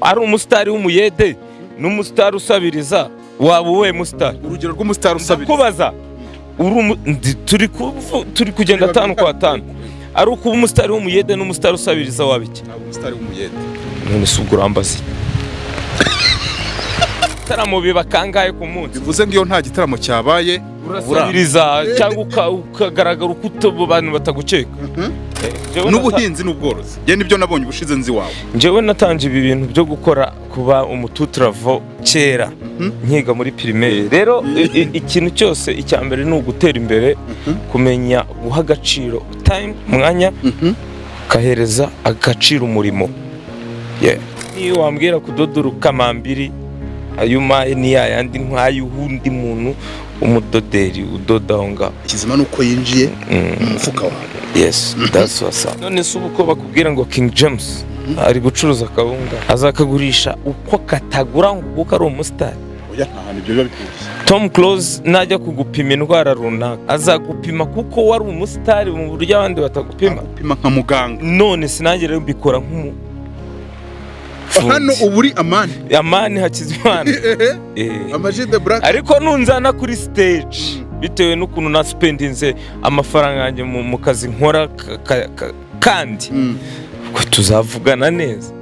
ari umusitari w'umuyede n'umusitari usabiriza waba uwe musitari urugero rw'umusitari usabiriza kubaza turi kugenda 5 kwa 5 ari uko umusitari w'umuyede n'umusitari usabiriza wabiki umusitari w'umuyede none sugurambazi taramo biba kangaye ku munsi bivuze ngo iyo nta gitaramo cyabaye urasabiriza cyangwa ukagaragara uko abantu bataguceka n'ubuhinzi n'ubworozi ye nibyo nabonye ubushize nzi wawe njyewe natanje ibi bintu byo gukora kuba umututravo kera nkiga muri primaire rero ikintu cyose icyambere ni ugutera imbere kumenya guha agaciro time mwanya kahereza agaciro umurimo niyo wambwira kudodora kamambiri ayuma ni yandi ntwaye uhundi muntu umudoderi udodonga Hakizimana nuko yinjiye mu mufuka wawe. Yes, that's what's up. None se uko bakubwira ngo King James ari gucuruza akabunga azakagurisha uko katagura ngo kuko ari umustar. Oya ntahana ibyo biba bituye. Tom Close najya kugupima indwara runaka azagupima kuko wari umustar mu buryo abandi batagupima. Agupima nka muganga. None sinagere mbikora nk'umu hano uburi Amani Hakizimana Amani the Black ariko nunzana kuri stage bitewe n'ukuntu na spendinze amafaranga yanjye mu kazi nkora kandi tuzavugana neza.